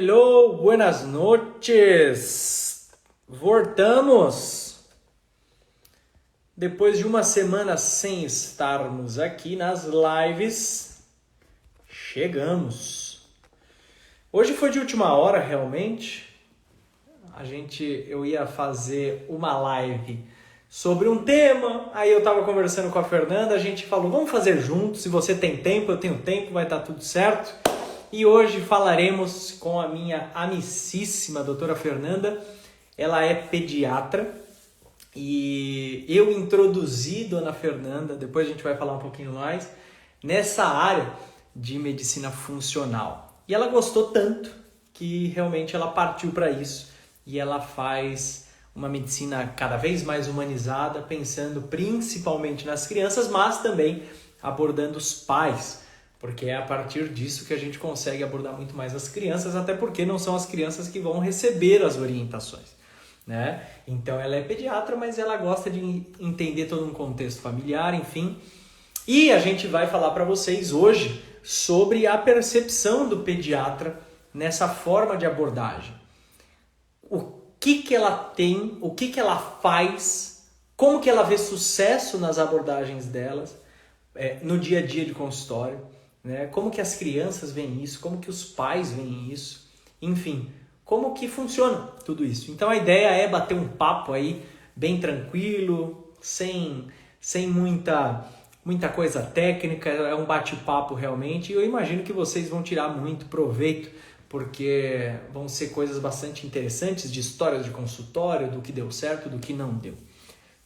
Hello, buenas noches. Voltamos. Depois de uma semana sem estarmos aqui nas lives, chegamos. Hoje foi de última hora, realmente. Eu ia fazer uma live sobre um tema, aí eu tava conversando com a Fernanda, a gente falou, vamos fazer juntos, se você tem tempo, eu tenho tempo, vai estar tudo certo. E hoje falaremos com a minha amicíssima doutora Fernanda. Ela é pediatra e eu introduzi dona Fernanda, depois a gente vai falar um pouquinho mais, nessa área de medicina funcional. E ela gostou tanto que realmente ela partiu para isso e ela faz uma medicina cada vez mais humanizada, pensando principalmente nas crianças, mas também abordando os pais, porque é a partir disso que a gente consegue abordar muito mais as crianças, até porque não são as crianças que vão receber as orientações, né? Então ela é pediatra, mas ela gosta de entender todo um contexto familiar, enfim. E a gente vai falar para vocês hoje sobre a percepção do pediatra nessa forma de abordagem. O que ela tem, o que ela faz, como que ela vê sucesso nas abordagens delas, no dia a dia de consultório, né? Como que as crianças veem isso, como que os pais veem isso, enfim, como que funciona tudo isso. Então a ideia é bater um papo aí bem tranquilo, sem muita coisa técnica, é um bate-papo realmente, e eu imagino que vocês vão tirar muito proveito, porque vão ser coisas bastante interessantes de histórias de consultório, do que deu certo, do que não deu.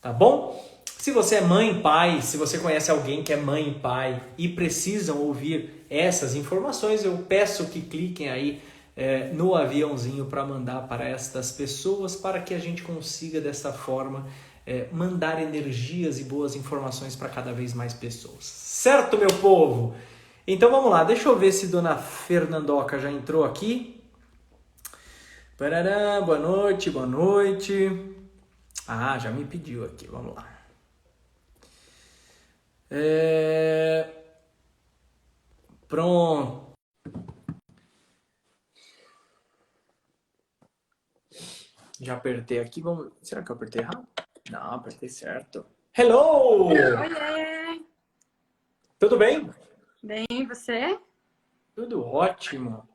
Tá bom? Se você é mãe, pai, se você conhece alguém que é mãe e pai e precisam ouvir essas informações, eu peço que cliquem aí no aviãozinho para mandar para estas pessoas, para que a gente consiga dessa forma mandar energias e boas informações para cada vez mais pessoas. Certo, meu povo? Então vamos lá, deixa eu ver se dona Fernandoca já entrou aqui. Parará, boa noite, boa noite. Ah, já me pediu aqui, vamos lá. Pronto. Já apertei aqui, vamos... Será que eu apertei errado? Não, apertei certo. Hello! Oiê! Tudo bem? Bem, e você? Tudo ótimo.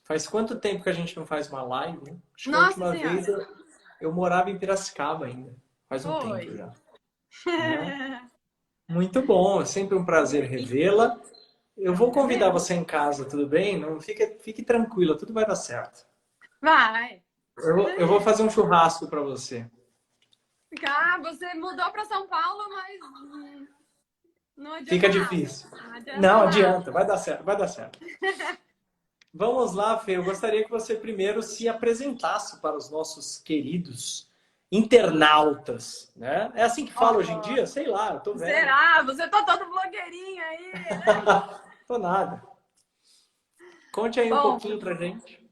Faz quanto tempo que a gente não faz uma live, né? Acho que a Nossa última vez Senhora! eu morava em Piracicaba ainda. Faz um tempo Foi! já. Né? Muito bom, é sempre um prazer revê-la. Eu vou É convidar mesmo? você em casa, tudo bem? Não fique tranquila, tudo vai dar certo. Vai! Eu vou fazer um churrasco para você. Ah, você mudou para São Paulo, mas não Fica adianta nada. difícil. Não adianta Não nada. adianta, vai dar certo, vai dar certo. Vamos lá, Fê. Eu gostaria que você primeiro se apresentasse para os nossos queridos internautas, né? É assim que fala hoje em Oh, dia? Sei lá, eu tô velho. será? Você tá todo blogueirinho aí, né? Tô nada. Conte aí um Bom, pouquinho pra gente.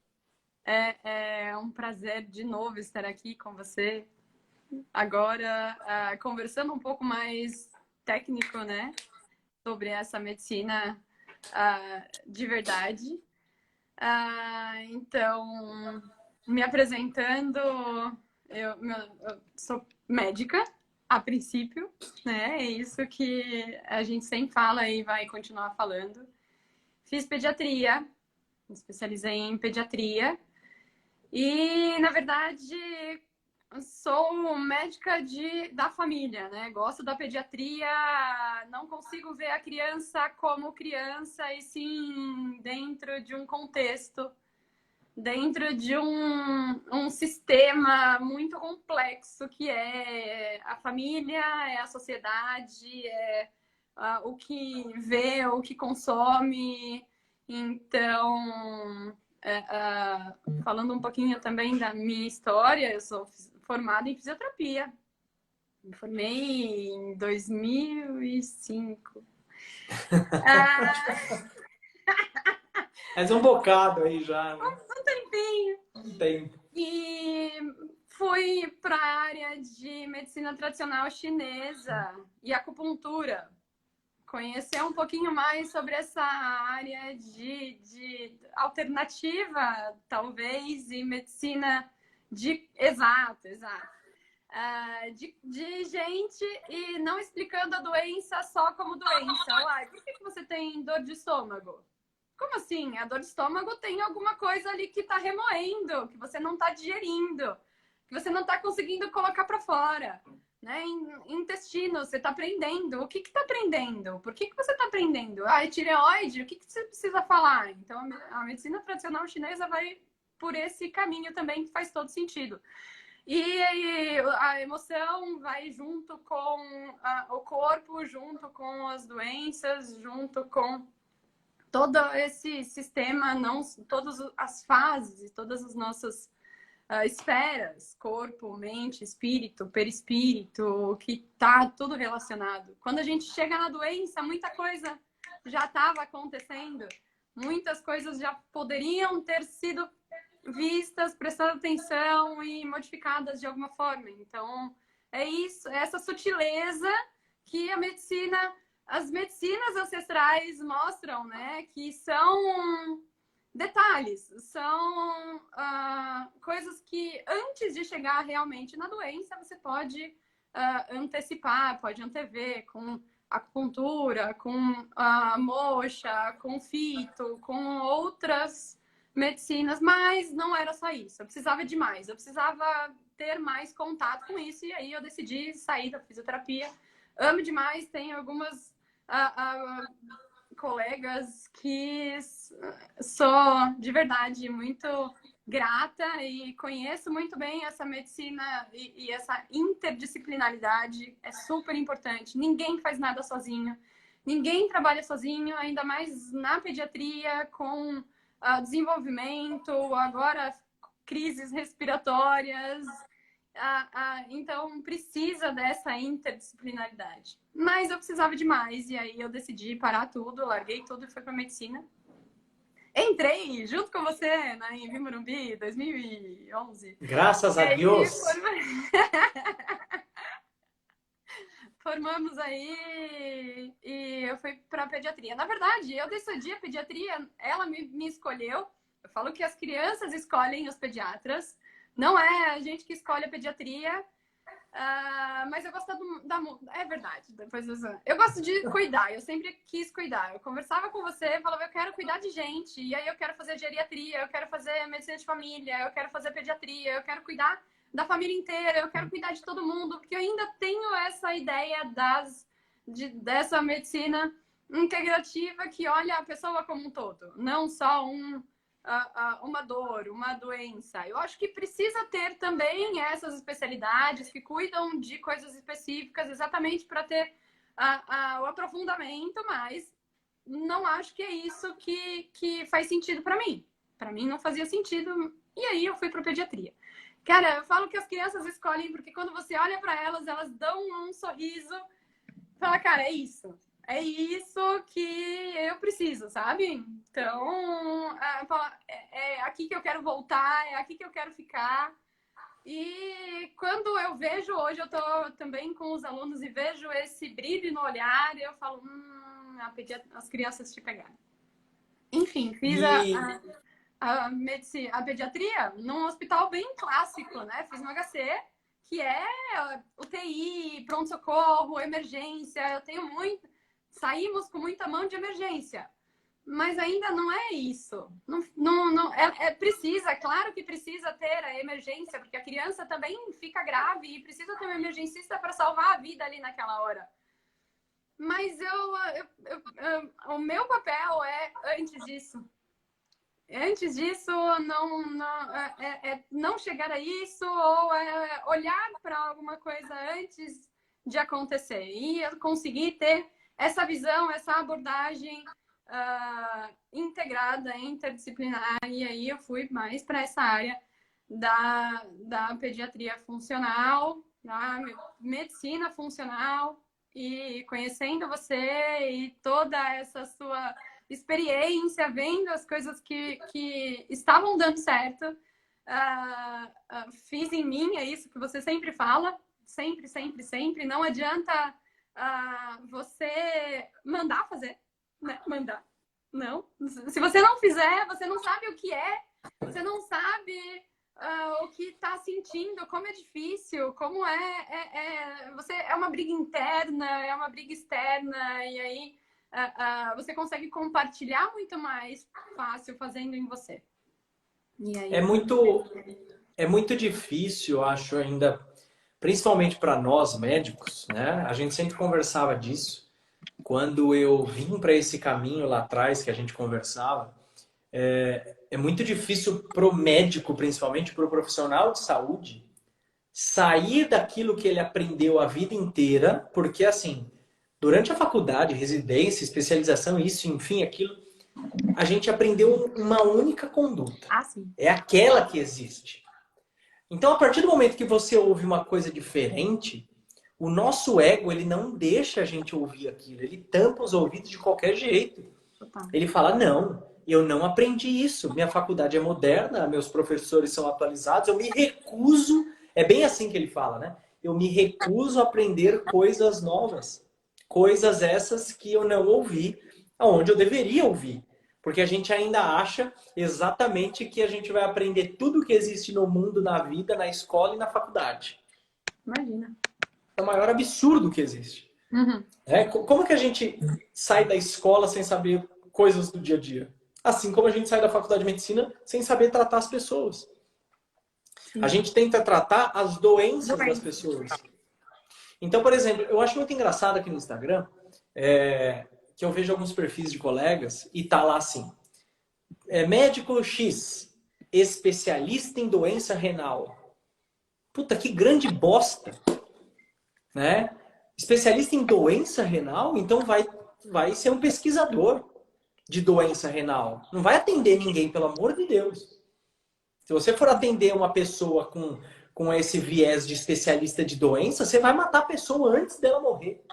é um prazer de novo estar aqui com você. Agora, conversando um pouco mais técnico, né? Sobre essa medicina de verdade. Então, me apresentando, eu sou médica, a princípio, né? É isso que a gente sempre fala e vai continuar falando. Fiz pediatria, me especializei em pediatria e, na verdade, sou médica da família, né? Gosto da pediatria, não consigo ver a criança como criança, e sim dentro de um contexto, dentro de um sistema muito complexo que é a família, é a sociedade, o que vê, o que consome. Então, falando um pouquinho também da minha história, eu sou formada em fisioterapia. Me formei em 2005. Mas um bocado aí já, né? Um tempinho. Um tempo. E fui para a área de medicina tradicional chinesa e acupuntura. conhecer um pouquinho mais sobre essa área de alternativa, talvez, e medicina exato. De gente e não explicando a doença só como doença. Uai, por que você tem dor de estômago? Como assim? A dor de estômago tem alguma coisa ali que está remoendo, que você não está digerindo, que você não está conseguindo colocar para fora. Né? Intestino, você está aprendendo. O que está aprendendo? Por que você está aprendendo? Ah, é tireoide? O que você precisa falar? Então, a medicina tradicional chinesa vai por esse caminho também, que faz todo sentido. E a emoção vai junto com o corpo, junto com as doenças, junto com todo esse sistema, não todas as fases e todas as nossas esferas, corpo, mente, espírito, perispírito, que tá tudo relacionado. Quando a gente chega na doença, muita coisa já estava acontecendo, muitas coisas já poderiam ter sido vistas, prestando atenção e modificadas de alguma forma. Então, é isso, é essa sutileza que as medicinas ancestrais mostram, né? Que são detalhes, são coisas que antes de chegar realmente na doença, você pode antecipar, pode antever com acupuntura, com moxa, com fito, com outras medicinas, mas não era só isso. Eu precisava de mais, eu precisava ter mais contato com isso e aí eu decidi sair da fisioterapia. Amo demais, tenho algumas colegas que sou de verdade muito grata e conheço muito bem essa medicina e essa interdisciplinaridade é super importante. Ninguém faz nada sozinho, ninguém trabalha sozinho, ainda mais na pediatria com desenvolvimento, agora crises respiratórias. Então, precisa dessa interdisciplinaridade. Mas eu precisava de mais, e aí eu decidi parar tudo, larguei tudo e fui para medicina. Entrei junto com você na Anhembi Morumbi, 2011. Graças a Deus! Formamos aí e eu fui para pediatria. Na verdade, eu decidi a pediatria, ela me escolheu. Eu falo que as crianças escolhem os pediatras, não é a gente que escolhe a pediatria. Mas eu gosto é verdade, depois eu gosto de cuidar, eu sempre quis cuidar. Eu conversava com você, falava, eu quero cuidar de gente, e aí eu quero fazer geriatria, eu quero fazer medicina de família, eu quero fazer pediatria, eu quero cuidar da família inteira, eu quero cuidar de todo mundo, porque eu ainda tenho essa ideia dessa medicina integrativa que olha a pessoa como um todo, não só uma dor, uma doença. Eu acho que precisa ter também essas especialidades que cuidam de coisas específicas exatamente para ter o aprofundamento, mas não acho que é isso que faz sentido para mim. Para mim não fazia sentido e aí eu fui para pediatria. Cara, eu falo que as crianças escolhem porque quando você olha para elas, elas dão um sorriso, fala, cara, é isso que eu preciso, sabe? Então, é aqui que eu quero voltar, é aqui que eu quero ficar. E quando eu vejo, hoje eu tô também com os alunos e vejo esse brilho no olhar, eu falo, as crianças te pegaram. Enfim, fiz a pediatria num hospital bem clássico, né? Fiz no HC, que é UTI, pronto-socorro, emergência. Eu tenho saímos com muita mão de emergência, mas ainda não é isso. Claro que precisa ter a emergência, porque a criança também fica grave e precisa ter um emergencista para salvar a vida ali naquela hora. Mas o meu papel é antes disso. Antes disso, não chegar a isso ou olhar para alguma coisa antes de acontecer e conseguir ter essa visão, essa abordagem integrada, interdisciplinar. E aí eu fui mais para essa área da pediatria funcional, da medicina funcional e conhecendo você e toda essa sua experiência, vendo as coisas que estavam dando certo, fiz em mim, é isso que você sempre fala, sempre, sempre, sempre. Não adianta você mandar fazer, né? Mandar. Não. Se você não fizer, você não sabe o que é, você não sabe o que está sentindo, como é difícil, como você é uma briga interna, é uma briga externa, e aí você consegue compartilhar muito mais fácil fazendo em você. E aí, É muito, é muito difícil, eu acho, ainda, principalmente para nós médicos, né? A gente sempre conversava disso. Quando eu vim para esse caminho lá atrás que a gente conversava, é muito difícil para o médico, principalmente para o profissional de saúde, sair daquilo que ele aprendeu a vida inteira, porque assim, durante a faculdade, residência, especialização, isso, enfim, aquilo, a gente aprendeu uma única conduta. sim. É aquela que existe. Então, a partir do momento que você ouve uma coisa diferente, o nosso ego, ele não deixa a gente ouvir aquilo. Ele tampa os ouvidos de qualquer jeito. Total. Ele fala, não, eu não aprendi isso. Minha faculdade é moderna, meus professores são atualizados, eu me recuso... É bem assim que ele fala, né? Eu me recuso a aprender coisas novas. Coisas essas que eu não ouvi, aonde eu deveria ouvir. Porque a gente ainda acha exatamente que a gente vai aprender tudo que existe no mundo, na vida, na escola e na faculdade. Imagina. É o maior absurdo que existe. Uhum. Como que a gente sai da escola sem saber coisas do dia a dia? Assim como a gente sai da faculdade de medicina sem saber tratar as pessoas. Sim. A gente tenta tratar as doenças das pessoas. Então, por exemplo, eu acho muito engraçado aqui no Instagram que eu vejo alguns perfis de colegas e tá lá assim, médico X, especialista em doença renal. Puta, que grande bosta, né? Especialista em doença renal, então vai ser um pesquisador de doença renal. Não vai atender ninguém, pelo amor de Deus. Se você for atender uma pessoa com esse viés de especialista de doença, você vai matar a pessoa antes dela morrer.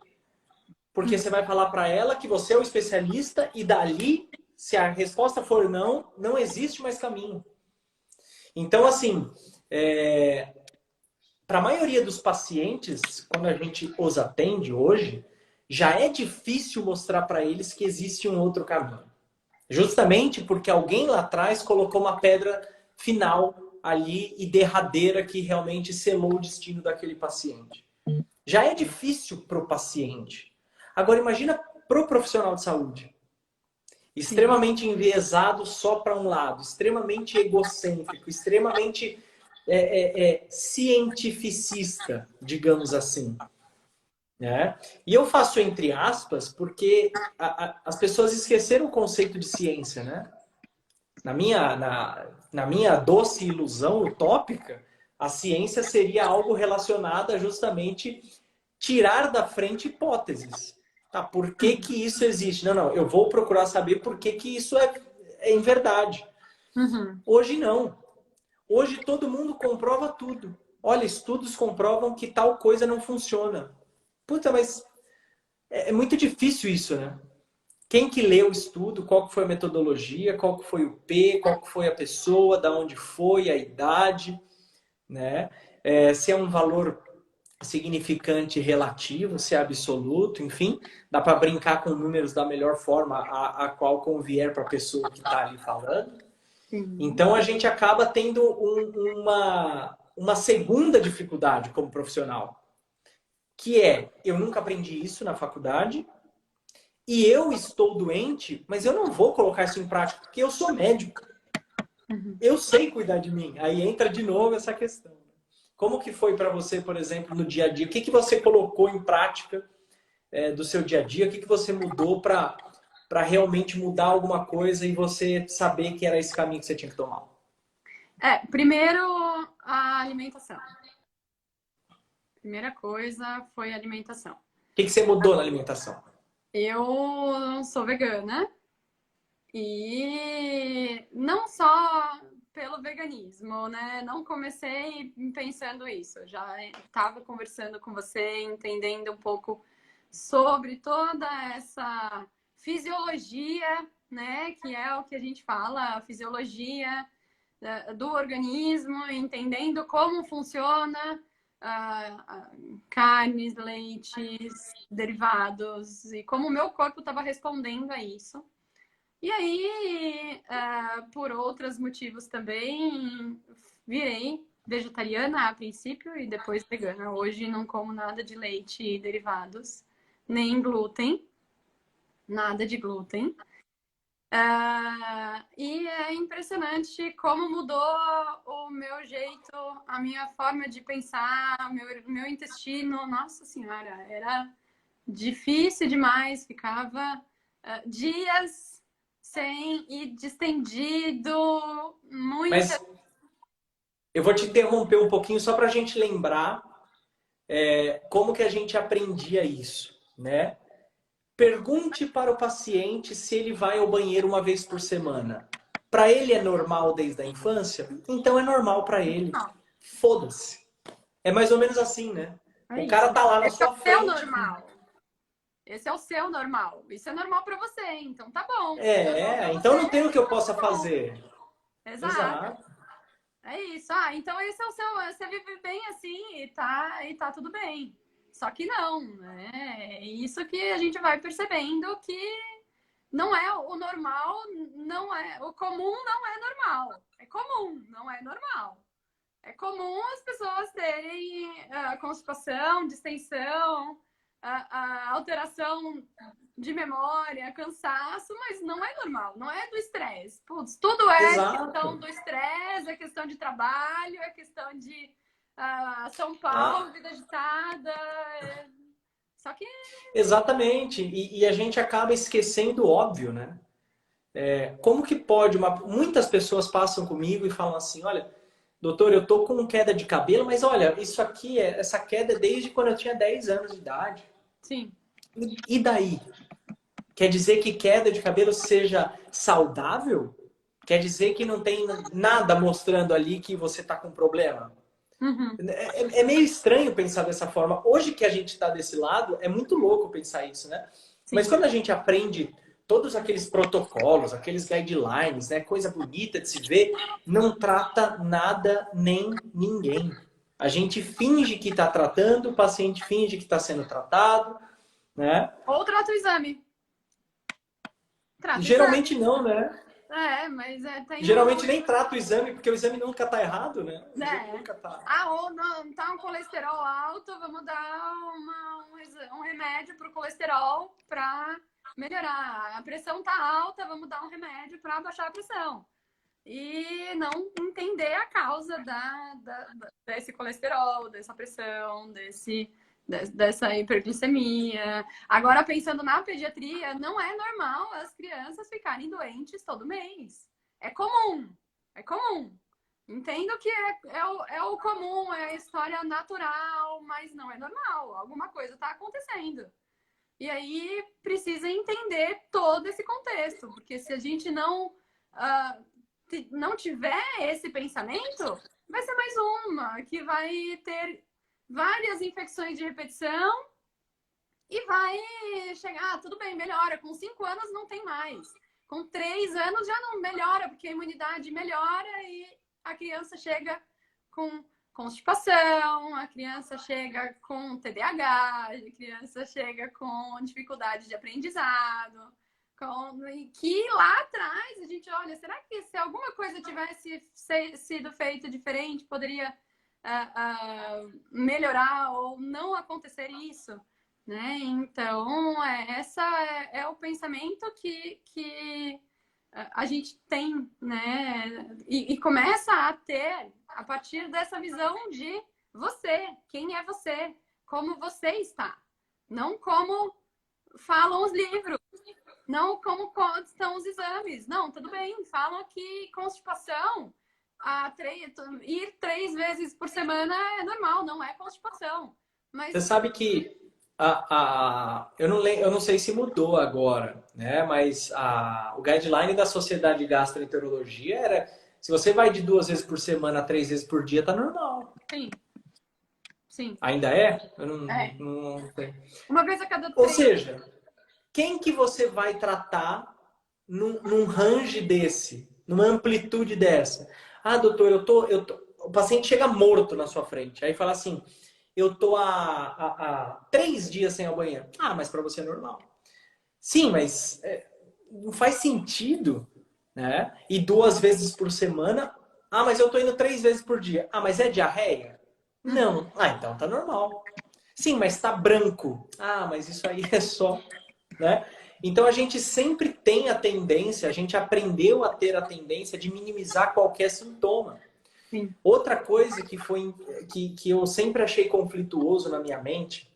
Porque você vai falar para ela que você é o especialista e dali, se a resposta for não, não existe mais caminho. Então, assim, para a maioria dos pacientes, quando a gente os atende hoje, já é difícil mostrar para eles que existe um outro caminho. Justamente porque alguém lá atrás colocou uma pedra final ali e derradeira que realmente selou o destino daquele paciente. Já é difícil para o paciente. Agora imagina para o profissional de saúde. Extremamente enviesado só para um lado, extremamente egocêntrico, extremamente cientificista, digamos assim. Né? E eu faço entre aspas porque as pessoas esqueceram o conceito de ciência, né? Na minha doce ilusão utópica, a ciência seria algo relacionado a justamente tirar da frente hipóteses. Tá, por que que isso existe? Não, eu vou procurar saber por que que isso é em verdade. Uhum. Hoje não. Hoje todo mundo comprova tudo. Olha, estudos comprovam que tal coisa não funciona. Puta, mas é muito difícil isso, né? Quem que leu o estudo, qual que foi a metodologia, qual que foi o P, qual que foi a pessoa, da onde foi, a idade, né? Se é um valor significante relativo, se é absoluto, enfim, dá para brincar com números da melhor forma a qual convier para a pessoa que está ali falando. Sim. Então a gente acaba tendo uma segunda dificuldade como profissional, que é eu nunca aprendi isso na faculdade e eu estou doente, mas eu não vou colocar isso em prática porque eu sou médico. Eu sei cuidar de mim. Aí entra de novo essa questão. Como que foi para você, por exemplo, no dia a dia? O que que você colocou em prática do seu dia a dia? O que que você mudou para realmente mudar alguma coisa e você saber que era esse caminho que você tinha que tomar? Primeiro, a alimentação. Primeira coisa foi a alimentação. O que que você mudou na alimentação? Eu sou vegana e não só pelo veganismo, né? Não comecei pensando isso. Já estava conversando com você, entendendo um pouco sobre toda essa fisiologia, né? Que é o que a gente fala, a fisiologia do organismo, entendendo como funciona carnes, leites, derivados, e como o meu corpo estava respondendo a isso. E aí, por outros motivos também, virei vegetariana a princípio e depois vegana. Hoje não como nada de leite e derivados, nem glúten, nada de glúten. E é impressionante como mudou o meu jeito, a minha forma de pensar, meu intestino. Nossa Senhora, era difícil demais, ficava dias sem e distendido, muita. Mas eu vou te interromper um pouquinho só para a gente lembrar como que a gente aprendia isso, né? Pergunte para o paciente se ele vai ao banheiro uma vez por semana. Para ele é normal desde a infância? Então é normal para ele. Foda-se. É mais ou menos assim, né? É O isso. cara tá lá na Esse é sua o seu frente. normal. Esse é o seu normal. Isso é normal para você, então tá bom. Se é normal para Então você, não tem o que eu então possa tá bom. fazer. Exato. Exato. É isso. Então esse é o seu. Você vive bem assim e tá tudo bem. Só que não, né? É isso que a gente vai percebendo que não é o normal, não é. O comum não é normal. É comum, não é normal. É comum as pessoas terem constipação, distensão, alteração de memória, cansaço, mas não é normal, não é do estresse. Putz, tudo é questão Exato. do estresse, é questão de trabalho, é questão de São Ah, Paulo, vida agitada. Só que exatamente. E a gente acaba esquecendo o óbvio, né? Como que pode muitas pessoas passam comigo e falam assim, olha, doutor, eu tô com queda de cabelo, mas olha, isso aqui essa queda é desde quando eu tinha 10 anos de idade. sim. E daí? Quer dizer que queda de cabelo seja saudável? Quer dizer que não tem nada mostrando ali que você tá com problema? Uhum. É meio estranho pensar dessa forma. Hoje que a gente está desse lado, é muito louco pensar isso, né? Mas Sim. quando a gente aprende todos aqueles protocolos, aqueles guidelines, né? Coisa bonita de se ver, não trata nada nem ninguém. A gente finge que está tratando, o paciente finge que está sendo tratado, né? Ou trata o exame. Trata o exame. Geralmente não, né? Mas tem Geralmente nem trata o exame, porque o exame nunca está errado, né? O exame É. nunca está. Ou não, tá um colesterol alto, vamos dar um remédio para o colesterol para melhorar. A pressão tá alta, vamos dar um remédio para baixar a pressão. E não entender a causa desse colesterol, dessa pressão, dessa hiperglicemia. Agora, pensando na pediatria, não é normal as crianças ficarem doentes todo mês. É comum, é comum. Entendo que é o comum, é a história natural, mas não é normal. Alguma coisa está acontecendo. E aí precisa entender todo esse contexto, porque se a gente não tiver esse pensamento, vai ser mais uma que vai ter várias infecções de repetição e vai chegar, tudo bem, melhora. Com 5 anos não tem mais. Com 3 anos já não melhora, porque a imunidade melhora e a criança chega com constipação, a criança chega com TDAH, a criança chega com dificuldade de aprendizado. Que lá atrás a gente olha, será que se alguma coisa tivesse sido feita diferente, poderia melhorar ou não acontecer isso? Né? Então, essa é o pensamento que a gente tem, né? E começa a ter a partir dessa visão de você, quem é você, como você está, não como falam os livros, não como estão os exames. Não, tudo bem, falam que constipação, ir 3 vezes por semana é normal, não é constipação. Você Mas sabe que eu não sei se mudou agora, né? Mas o guideline da Sociedade de Gastroenterologia era se você vai de 2 vezes por semana a 3 vezes por dia, tá normal. sim, sim. Ainda é? Eu É. não sei. Uma vez a cada Ou 3. seja, quem que você vai tratar num range desse, numa amplitude dessa? Ah, doutor, o paciente chega morto na sua frente. Aí fala assim, eu tô há 3 dias sem ir ao banheiro. Ah, mas para você é normal. Sim, mas não faz sentido, né? E 2 vezes por semana. Ah, mas eu tô indo 3 vezes por dia. Ah, mas é diarreia? Uhum. Não. Ah, então tá normal. Sim, mas tá branco. Ah, mas isso aí é só, né? Então a gente sempre tem a tendência, a gente aprendeu a ter a tendência de minimizar qualquer sintoma. Sim. Outra coisa que eu sempre achei conflituoso na minha mente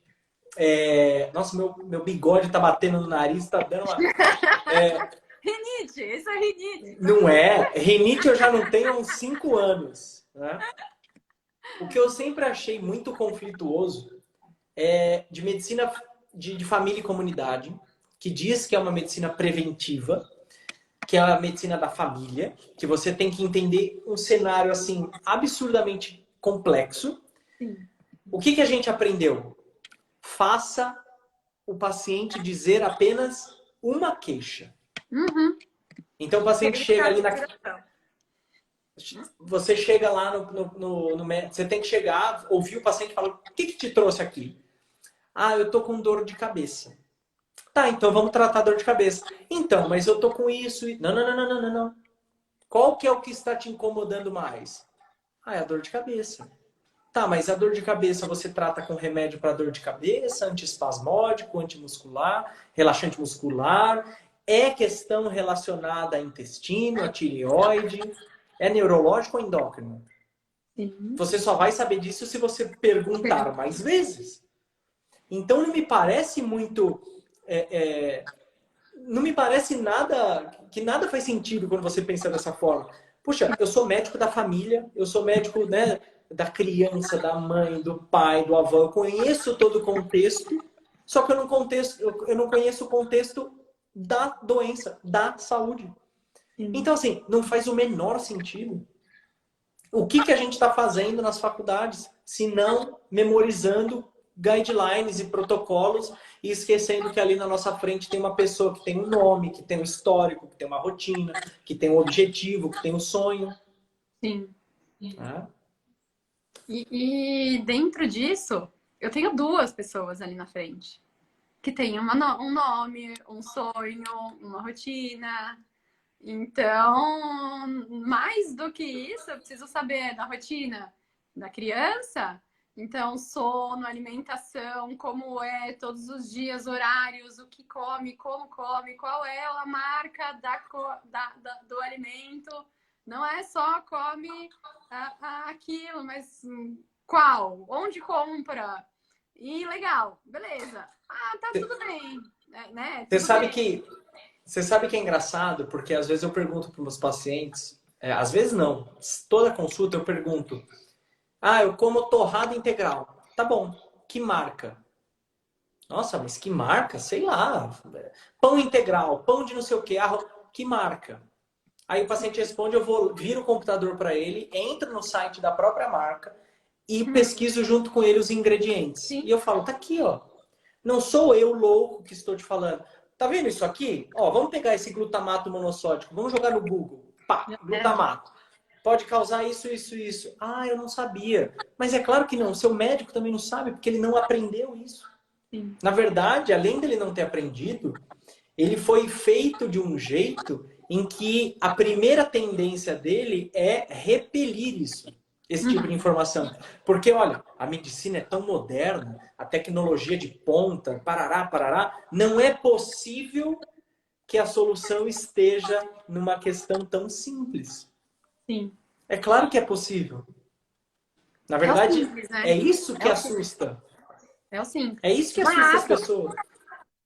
nossa, meu bigode tá batendo no nariz, tá dando uma. Rinite, isso é rinite. Não é? Rinite eu já não tenho há uns 5 anos. Né? O que eu sempre achei muito conflituoso é de medicina de família e comunidade, que diz que é uma medicina preventiva, que é a medicina da família, que você tem que entender um cenário assim absurdamente complexo. Sim. O que a gente aprendeu? Faça o paciente dizer apenas uma queixa. Uhum. Então o paciente chega ali na. Respiração. Você chega lá você tem que chegar, ouvir o paciente e falar: o que te trouxe aqui? Ah, eu tô com dor de cabeça. Tá, então vamos tratar a dor de cabeça. Então, mas eu tô com isso e. Não, não, não, não, não, não, não. Qual que é o que está te incomodando mais? Ah, é a dor de cabeça. Tá, mas a dor de cabeça você trata com remédio para dor de cabeça, antiespasmódico, antimuscular, relaxante muscular? É questão relacionada a intestino, a tireoide? É neurológico ou endócrino? Sim. Você só vai saber disso se você perguntar mais vezes. Então não me parece muito. Não me parece nada. Que nada faz sentido quando você pensa dessa forma. Puxa, eu sou médico da família, eu sou médico, né, da criança, da mãe, do pai, do avô. Eu conheço todo o contexto, só que eu não conheço o contexto da doença, da saúde. Sim. Então, assim, não faz o menor sentido. O que a gente está fazendo nas faculdades, se não memorizando guidelines e protocolos e esquecendo que ali na nossa frente tem uma pessoa que tem um nome, que tem um histórico, que tem uma rotina, que tem um objetivo, que tem um sonho. Sim. Né? E dentro disso, eu tenho duas pessoas ali na frente que têm um nome, um sonho, uma rotina. Então, mais do que isso, eu preciso saber da rotina da criança. Então, sono, alimentação, como é todos os dias, horários, o que come, como come, qual é a marca do alimento. Não é só come aquilo, mas qual? Onde compra? E legal, beleza. Ah, tá tudo bem, né? Você Tudo sabe bem. que você sabe que é engraçado, porque às vezes eu pergunto para meus pacientes, às vezes não, toda consulta eu pergunto, ah, eu como torrada integral. Tá bom, que marca? Nossa, mas que marca? Sei lá. Pão integral, pão de não sei o que, que marca? Aí o paciente responde, eu vou vir o computador para ele, entro no site da própria marca e pesquiso junto com ele os ingredientes. Sim. E eu falo, tá aqui, ó. Não sou eu louco que estou te falando. Tá vendo isso aqui? Ó, vamos pegar esse glutamato monossódico, vamos jogar no Google. Pá, glutamato. Pode causar isso, isso, isso. Ah, eu não sabia. Mas é claro que não. Seu médico também não sabe, porque ele não aprendeu isso. Sim. Na verdade, além dele não ter aprendido, ele foi feito de um jeito em que a primeira tendência dele é repelir isso, esse tipo de Uhum. informação. Porque, olha, a medicina é tão moderna, a tecnologia de ponta, parará, parará, não é possível que a solução esteja numa questão tão simples. Sim. É claro que é possível. Na É o verdade, simples, né? é isso É que o simples. assusta. É o É simples. isso que assusta as Barato. pessoas.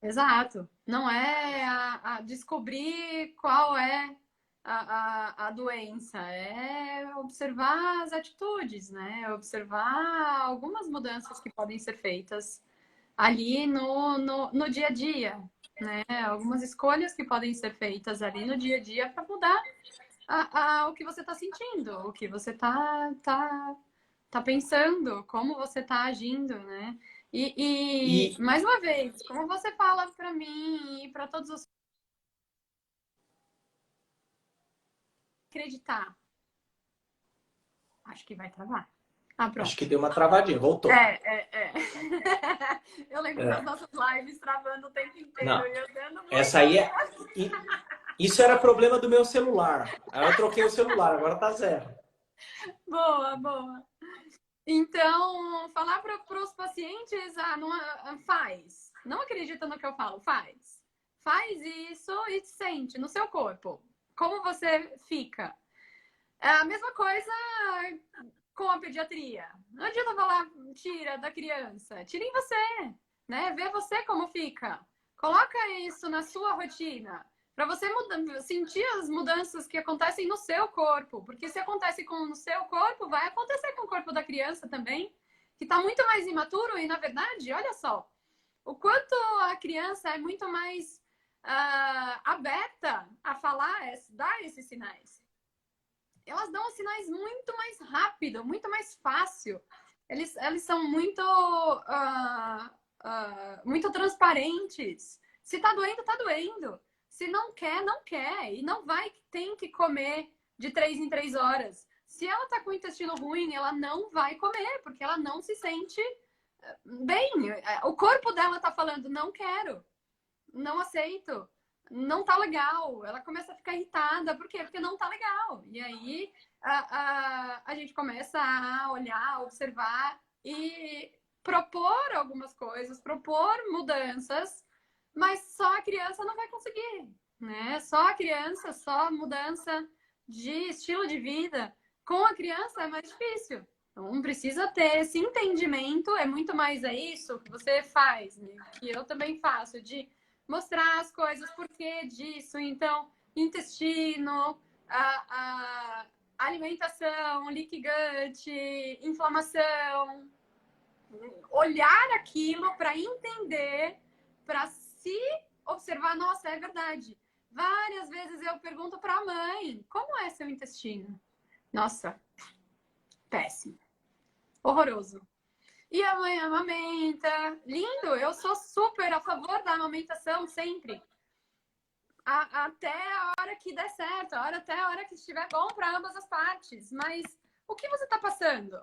Exato. Não é a descobrir qual é a doença, é observar as atitudes, né? Observar algumas mudanças que podem ser feitas ali no dia a dia, né? Algumas escolhas que podem ser feitas ali no dia a dia para mudar o que você está sentindo, o que você tá pensando, como você tá agindo, né? E E, mais uma vez, como você fala para mim e para todos os acreditar, acho que vai travar. Ah, Acho pronto. que deu uma travadinha, voltou. É. Eu lembro das É. nossas lives travando o tempo inteiro Não, e eu dando essa muita. aí é. Isso era problema do meu celular. Aí eu troquei o celular, agora tá zero. Boa, boa. Então, falar para os pacientes, não, faz. Não acredita no que eu falo, faz. Faz isso e sente no seu corpo. Como você fica. É a mesma coisa com a pediatria. Não adianta falar, tira da criança. Tira em você, né? Vê você como fica. Coloca isso na sua rotina. Para você sentir as mudanças que acontecem no seu corpo. Porque se acontece no seu corpo, vai acontecer com o corpo da criança também. Que está muito mais imaturo e, na verdade, olha só. O quanto a criança é muito mais aberta a falar, dar esses sinais. Elas dão os sinais muito mais rápido, muito mais fácil. Eles são muito transparentes. Se tá doendo, tá doendo. Se não quer, não quer. E não vai, tem que comer de 3 em 3 horas. Se ela tá com o intestino ruim, ela não vai comer, porque ela não se sente bem. O corpo dela tá falando, não quero, não aceito, não tá legal. Ela começa a ficar irritada. Por quê? Porque não tá legal. E aí a gente começa a olhar, a observar e propor algumas coisas, propor mudanças, mas só a criança não vai conseguir, né? Só a criança, só mudança de estilo de vida. Com a criança é mais difícil. Então, precisa ter esse entendimento, é muito mais isso que você faz, né? Que eu também faço, de mostrar as coisas, por que disso. Então, intestino, a alimentação, leaky gut, inflamação. Olhar aquilo para entender, para se observar. Nossa, é verdade. Várias vezes eu pergunto para a mãe, como é seu intestino? Nossa, péssimo. Horroroso. E a mãe amamenta. Lindo, eu sou super a favor da amamentação sempre. Até a hora que der certo, até a hora que estiver bom para ambas as partes. Mas o que você está passando?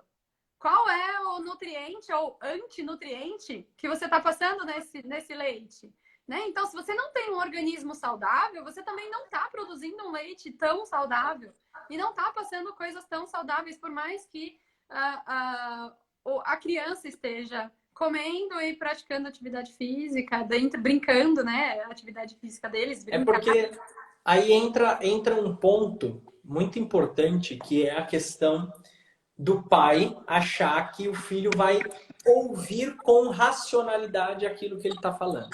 Qual é o nutriente ou antinutriente que você está passando nesse leite? Né? Então, se você não tem um organismo saudável, você também não está produzindo um leite tão saudável e não está passando coisas tão saudáveis, por mais que a criança esteja comendo e praticando atividade física, dentro, brincando, né? A atividade física deles, É brincar. porque aí entra um ponto muito importante, que é a questão do pai achar que o filho vai ouvir com racionalidade aquilo que ele está falando.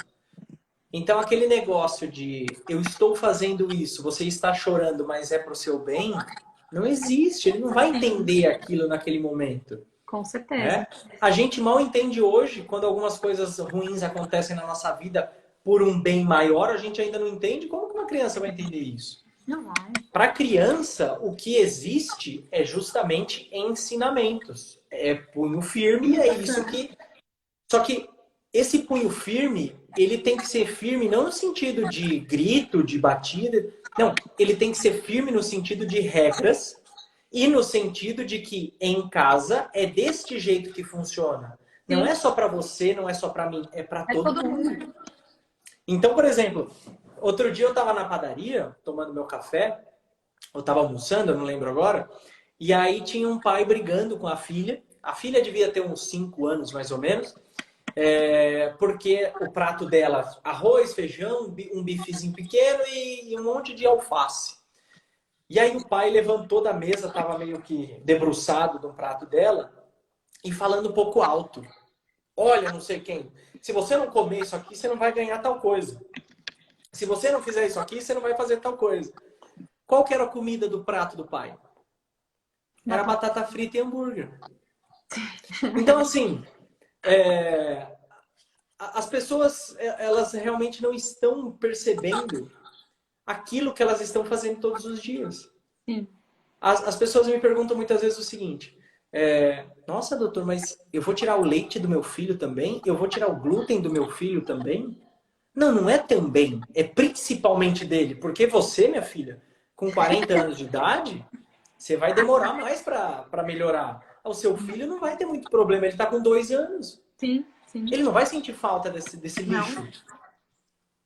Então, aquele negócio de eu estou fazendo isso, você está chorando, mas é para o seu bem, não existe. Ele não vai entender aquilo naquele momento. Com certeza. Né? A gente mal entende hoje, quando algumas coisas ruins acontecem na nossa vida por um bem maior, a gente ainda não entende. Como que uma criança vai entender isso? Não vai. Para a criança, o que existe é justamente ensinamentos. É punho firme, é isso que. Só que esse punho firme, ele tem que ser firme não no sentido de grito, de batida. Não, ele tem que ser firme no sentido de regras e no sentido de que em casa é deste jeito que funciona. Não Sim, é só para você, não é só para mim, é para é todo todo mundo. mundo. Então, por exemplo, outro dia eu estava na padaria, tomando meu café, eu estava almoçando, eu não lembro agora, e aí tinha um pai brigando com a filha. A filha devia ter uns 5 anos, mais ou menos, porque o prato dela, arroz, feijão, um bifezinho pequeno e um monte de alface. E aí o pai levantou da mesa, estava meio que debruçado no prato dela, e falando um pouco alto. Olha, não sei quem, se você não comer isso aqui, você não vai ganhar tal coisa. Se você não fizer isso aqui, você não vai fazer tal coisa. Qual que era a comida do prato do pai? Era batata frita e hambúrguer. Então, assim, as pessoas, elas realmente não estão percebendo aquilo que elas estão fazendo todos os dias. Sim. As pessoas me perguntam muitas vezes o seguinte: nossa, doutor, mas eu vou tirar o leite do meu filho também? Eu vou tirar o glúten do meu filho também? Não, não é também, é principalmente dele. Porque você, minha filha, com 40 anos de idade, você vai demorar mais para melhorar. o seu filho não vai ter muito problema, ele está com 2 anos. Sim, sim. Ele não vai sentir falta desse Não, lixo,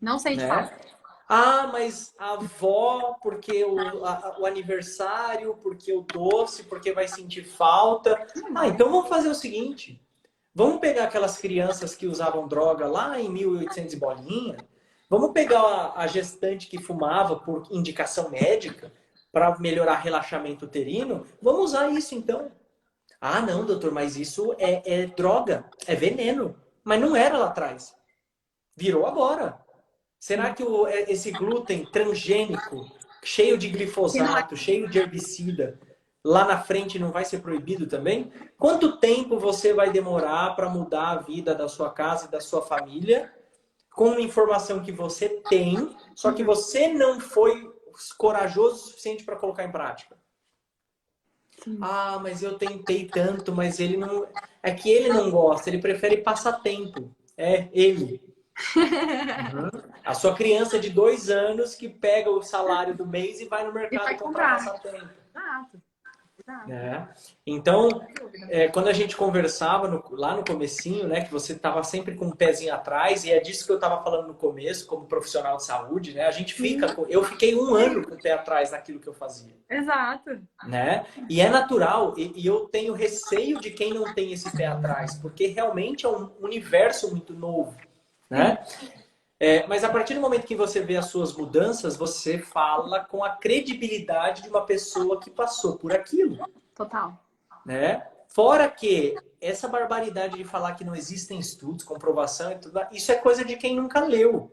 não sente né? falta. Ah, mas a avó, porque o aniversário, porque o doce, porque vai sentir falta. Ah, então vamos fazer o seguinte. Vamos pegar aquelas crianças que usavam droga lá em 1800 e bolinha. Vamos pegar a gestante que fumava por indicação médica para melhorar relaxamento uterino. Vamos usar isso então. Ah, não, doutor, mas isso é droga, é veneno. Mas não era lá atrás. Virou agora. Será que esse glúten transgênico, cheio de Que não é. glifosato, cheio de herbicida, lá na frente não vai ser proibido também? Quanto tempo você vai demorar para mudar a vida da sua casa e da sua família com uma informação que você tem, só que você não foi corajoso o suficiente para colocar em prática? Sim. Ah, mas eu tentei tanto, mas ele não. É que ele não gosta, ele prefere passatempo. É ele. Uhum. A sua criança de 2 anos que pega o salário do mês e vai no E mercado vai comprar comprar. passatempo. Exato. Exato. Né? Então, Sem dúvida. quando a gente conversava lá no comecinho, né, que você estava sempre com um pezinho atrás, e é disso que eu estava falando no começo, como profissional de saúde, né? A gente fica eu fiquei 1 ano com o pé atrás naquilo que eu fazia. Exato. Né? E é natural, e eu tenho receio de quem não tem esse pé atrás, porque realmente é um universo muito novo, né? Mas a partir do momento que você vê as suas mudanças, você fala com a credibilidade de uma pessoa que passou por aquilo, Total. né? Fora que essa barbaridade de falar que não existem estudos, comprovação e tudo, isso é coisa de quem nunca leu,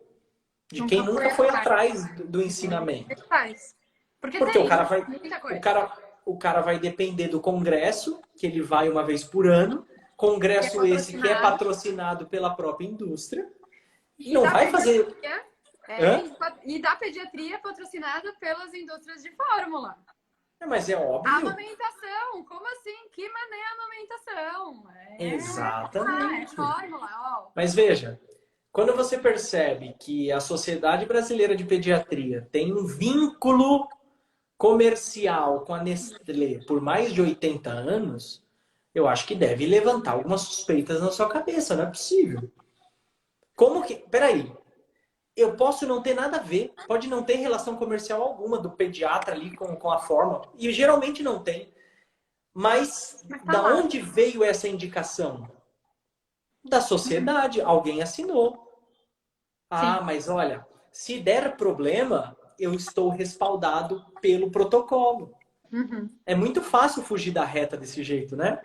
de quem nunca foi atrás do ensinamento. Faz. Porque Porque tem muita coisa. o cara vai depender do congresso, que ele vai uma vez por ano, congresso esse que é patrocinado pela própria indústria, E não da vai fazer... e da pediatria patrocinada pelas indústrias de fórmula. Mas é óbvio. Amamentação, como assim? Que maneira amamentação? Exatamente. É fórmula, ó. Mas veja, quando você percebe que a Sociedade Brasileira de Pediatria tem um vínculo comercial com a Nestlé por mais de 80 anos, eu acho que deve levantar algumas suspeitas na sua cabeça, não é possível. Como que... Peraí, eu posso não ter nada a ver, pode não ter relação comercial alguma do pediatra ali com a fórmula, e geralmente não tem. Mas da onde veio essa indicação? Da sociedade, alguém assinou. Ah, mas olha, se der problema, eu estou respaldado pelo protocolo. É muito fácil fugir da reta desse jeito, né?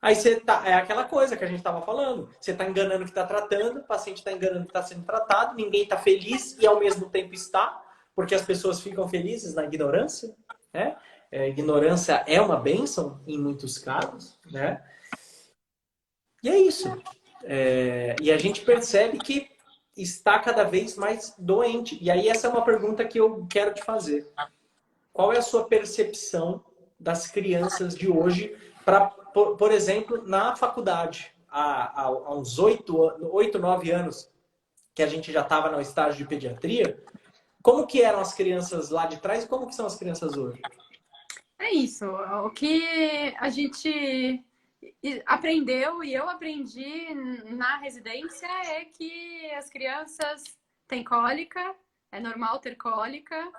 Aí você tá, é aquela coisa que a gente estava falando. Você está enganando que está tratando, o paciente está enganando que está sendo tratado, ninguém está feliz e ao mesmo tempo está, porque as pessoas ficam felizes na ignorância, né? Ignorância é uma bênção em muitos casos, né? E é isso. E a gente percebe que está cada vez mais doente. E aí essa é uma pergunta que eu quero te fazer. Qual é a sua percepção das crianças de hoje para, por exemplo, na faculdade, há uns 8, 9 anos que a gente já estava no estágio de pediatria, como que eram as crianças lá de trás e como que são as crianças hoje? É isso. O que a gente aprendeu e eu aprendi na residência é que as crianças têm cólica, é normal ter cólica,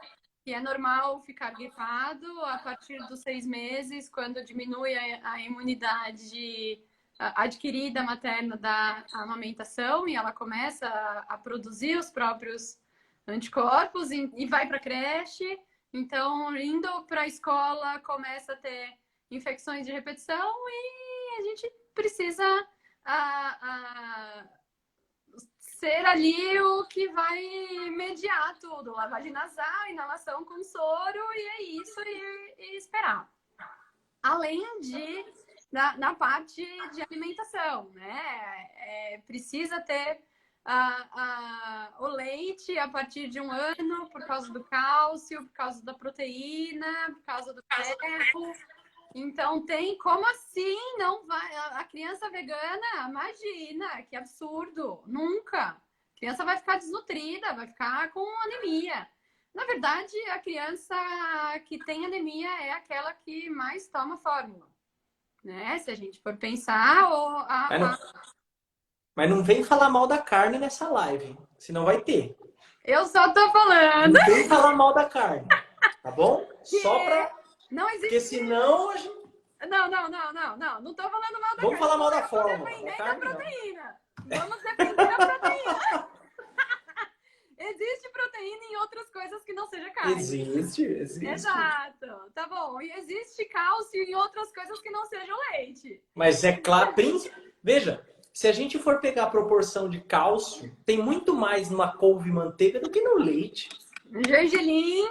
e é normal ficar gripado a partir dos 6 meses, quando diminui a imunidade adquirida materna da amamentação e ela começa a produzir os próprios anticorpos e vai para a creche. Então, indo para a escola, começa a ter infecções de repetição e a gente precisa ser ali o que vai mediar tudo. Lavagem nasal, inalação com soro e é isso e esperar. Além de, na parte de alimentação, né? Precisa ter o leite a partir de 1 ano por causa do cálcio, por causa da proteína, por causa do ferro. Então tem como assim não vai a criança vegana? Imagina, que absurdo! Nunca. A criança vai ficar desnutrida, vai ficar com anemia. Na verdade, a criança que tem anemia é aquela que mais toma fórmula. né? Se a gente for pensar, Mas não, mas não vem falar mal da carne nessa live, senão vai ter. eu só tô falando Não vem falar mal da carne, tá bom? Só que pra... não Porque existe. senão a gente... Não tô falando mal da Vamos carne. falar mal da Eu tô fórmula, da defendendo a carne não. proteína. Vamos defender a proteína. Existe proteína em outras coisas que não seja carne. Existe. Exato, tá bom. E existe cálcio em outras coisas que não sejam leite. Mas é claro, veja, se a gente for pegar a proporção de cálcio, tem muito mais numa couve manteiga do que no leite. Gergelim.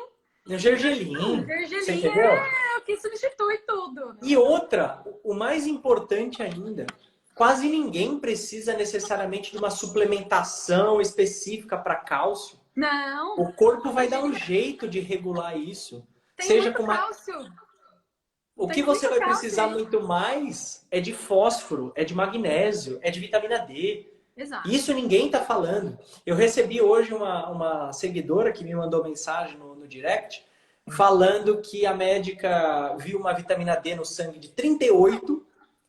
No gergelim, você Gergelim entendeu? é o que substitui tudo, né? E outra, o mais importante ainda, quase ninguém precisa necessariamente de uma suplementação específica para cálcio. Não, O corpo vai dar um jeito de regular isso. tem Seja muito com uma... cálcio. O que Tem você muito vai cálcio precisar aí. muito mais é de fósforo, é de magnésio, é de vitamina D. Exato. Isso ninguém está falando. Eu recebi hoje uma seguidora que me mandou mensagem no direct falando que a médica viu uma vitamina D no sangue de 38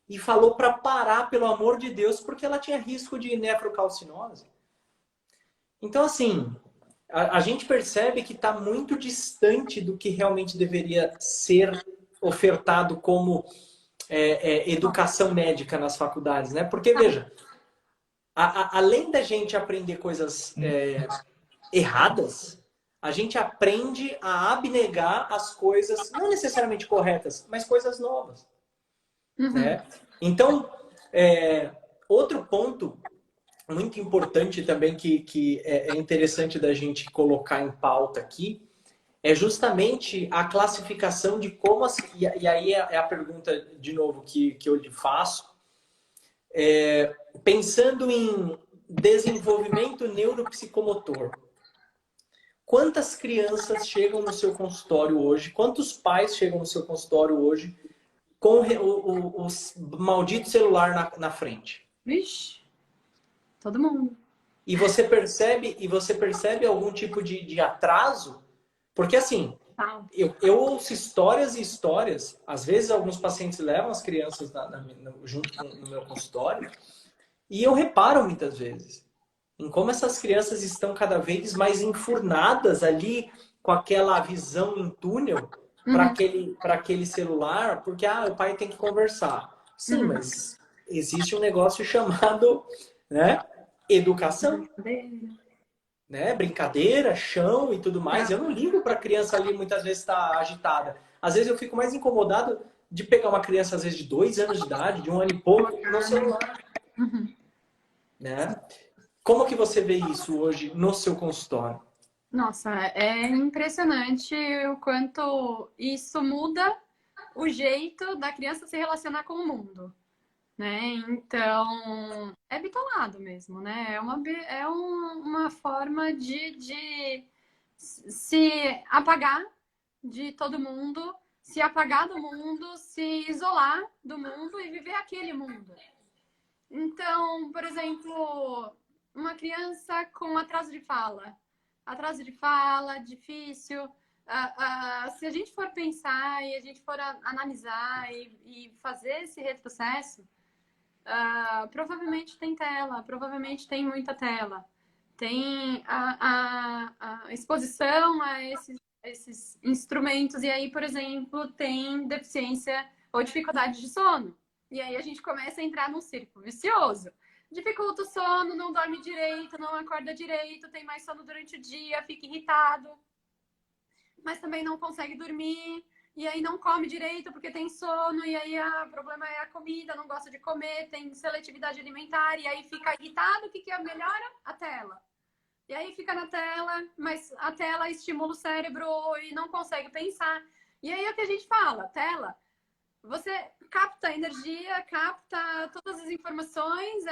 e falou para parar, pelo amor de Deus, porque ela tinha risco de nefrocalcinose. Então, assim, a gente percebe que está muito distante do que realmente deveria ser ofertado como educação médica nas faculdades, né? Porque, veja, além da gente aprender coisas erradas, a gente aprende a abnegar as coisas, não necessariamente corretas, mas coisas novas, Uhum. né? Então, outro ponto muito importante também que é interessante da gente colocar em pauta aqui é justamente a classificação de como... E aí é a pergunta, de novo, que eu lhe faço. Pensando em desenvolvimento neuropsicomotor, quantas crianças chegam no seu consultório hoje? Quantos pais chegam no seu consultório hoje com o maldito celular na frente? Vixe, todo mundo. E você percebe algum tipo de atraso? Porque assim, Tá. eu ouço histórias e histórias. Às vezes alguns pacientes levam as crianças junto no meu consultório e eu reparo muitas vezes em como essas crianças estão cada vez mais enfurnadas ali com aquela visão em túnel para Uhum. aquele celular, porque o pai tem que conversar. Sim, Uhum. mas existe um negócio chamado, né, educação, Brincadeira. né, brincadeira, chão e tudo mais. Tá. Eu não ligo para a criança ali muitas vezes estar agitada. Às vezes eu fico mais incomodado de pegar uma criança às vezes de 2 anos de idade, de 1 ano e pouco, no Colocar, né? celular, Uhum. né? Como que você vê isso hoje no seu consultório? Nossa, é impressionante o quanto isso muda o jeito da criança se relacionar com o mundo, né? Então, é bitolado mesmo, né? Uma forma de se apagar de todo mundo, se apagar do mundo, se isolar do mundo e viver aquele mundo. Então, por exemplo, uma criança com atraso de fala, difícil. Se a gente for pensar e a gente for analisar e fazer esse retrocesso, provavelmente tem tela, provavelmente tem muita tela. Tem a exposição a esses instrumentos, e aí, por exemplo, tem deficiência ou dificuldade de sono. E aí a gente começa a entrar num círculo vicioso. Dificulta o sono, não dorme direito, não acorda direito, tem mais sono durante o dia, fica irritado, mas também não consegue dormir, e aí não come direito porque tem sono, e aí o problema é a comida, não gosta de comer, tem seletividade alimentar, e aí fica irritado, o que melhora? A tela. E aí fica na tela, mas a tela estimula o cérebro e não consegue pensar. E aí é o que a gente fala, tela, você capta energia, capta todas as informações,